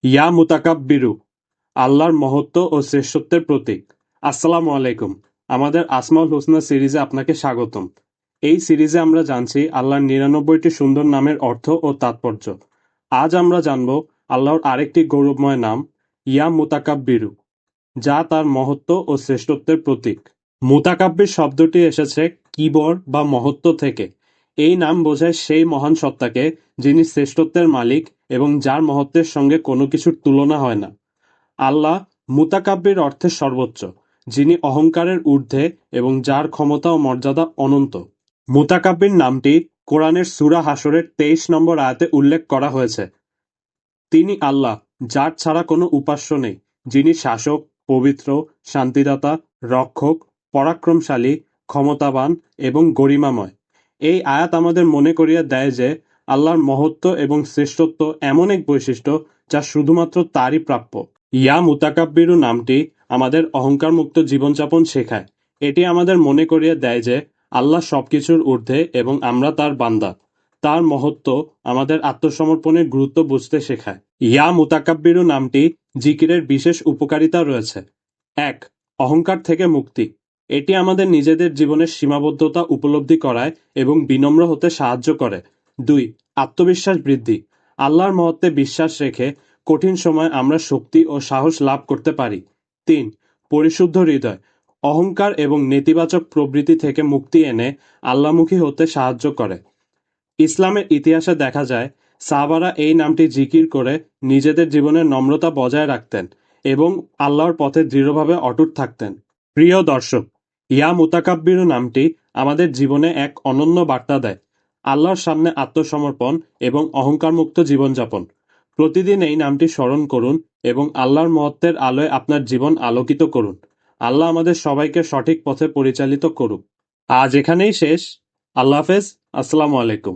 ইয়া মুতাকাব্বিরু, আল্লাহর মহত্ব ও শ্রেষ্ঠত্বের প্রতীক। আসসালামু আলাইকুম। আমাদের আসমাউল হুসনা সিরিজে আপনাকে স্বাগতম। এই সিরিজে আমরা জানছি আল্লাহর ৯৯টি সুন্দর নামের অর্থ ও তাৎপর্য। আজ আমরা জানব আল্লাহর আরেকটি গৌরবময় নাম, ইয়া মুতাকাব্বিরু, যা তার মহত্ব ও শ্রেষ্ঠত্বের প্রতীক। মুতাকাব্বির শব্দটি এসেছে কিবর বা মহত্ব থেকে। এই নাম বোঝায় সেই মহান সত্তাকে যিনি শ্রেষ্ঠত্বের মালিক এবং যার মহত্বের সঙ্গে কোনো কিছুর তুলনা হয় না। আল্লাহ মুতাকাব্বির অর্থে সর্বোচ্চ, যিনি অহংকারের ঊর্ধ্বে এবং যার ক্ষমতা ও মর্যাদা অনন্ত। মুতাকাব্বির নামটি কোরআনের সূরা হাশরের ২৩ নম্বর আয়াতে উল্লেখ করা হয়েছে। তিনি আল্লাহ, যার ছাড়া কোনো উপাস্য নেই, যিনি শাসক, পবিত্র, শান্তিদাতা, রক্ষক, পরাক্রমশালী, ক্ষমতাবান এবং গরিমাময়। এই আয়াত আমাদের মনে করিয়ে দেয় যে আল্লাহর মহত্ব এবং শ্রেষ্ঠত্ব এমন এক বৈশিষ্ট্য যা শুধুমাত্র তারই প্রাপ্য। ইয়া মুতাকাব্বিরু নামটি আমাদের অহংকারমুক্ত জীবনযাপন শেখায়। এটি আমাদের মনে করিয়ে দেয় যে আল্লাহ সবকিছুর ঊর্ধ্বে এবং আমরা তার বান্দা। তার মহত্ব আমাদের আত্মসমর্পণের গুরুত্ব বুঝতে শেখায়। ইয়া মুতাকাব্বিরু নামটি জিকিরের বিশেষ উপকারিতা রয়েছে। ১. অহংকার থেকে মুক্তি। এটি আমাদের নিজেদের জীবনের সীমাবদ্ধতা উপলব্ধি করায় এবং বিনম্র হতে সাহায্য করে। ২. আত্মবিশ্বাস বৃদ্ধি। আল্লাহর মহত্বে বিশ্বাস রেখে কঠিন সময় আমরা শক্তি ও সাহস লাভ করতে পারি। ৩. পরিশুদ্ধ হৃদয়। অহংকার এবং নেতিবাচক প্রবৃত্তি থেকে মুক্তি এনে আল্লাহমুখী হতে সাহায্য করে। ইসলামের ইতিহাসে দেখা যায় সাহাবারা এই নামটি জিকির করে নিজেদের জীবনে নম্রতা বজায় রাখতেন এবং আল্লাহর পথে দৃঢ়ভাবে অটুট থাকতেন। প্রিয় দর্শক, ইয়া মুতাকাব্বিরু নামটি আমাদের জীবনে এক অনন্য বার্তা দেয়, আল্লাহর সামনে আত্মসমর্পণ এবং অহংকারমুক্ত জীবনযাপন। প্রতিদিন এই নামটি স্মরণ করুন এবং আল্লাহর মহত্বের আলোয় আপনার জীবন আলোকিত করুন। আল্লাহ আমাদের সবাইকে সঠিক পথে পরিচালিত করুক। আজ এখানেই শেষ। আল্লাহ হাফেজ। আসসালামু আলাইকুম।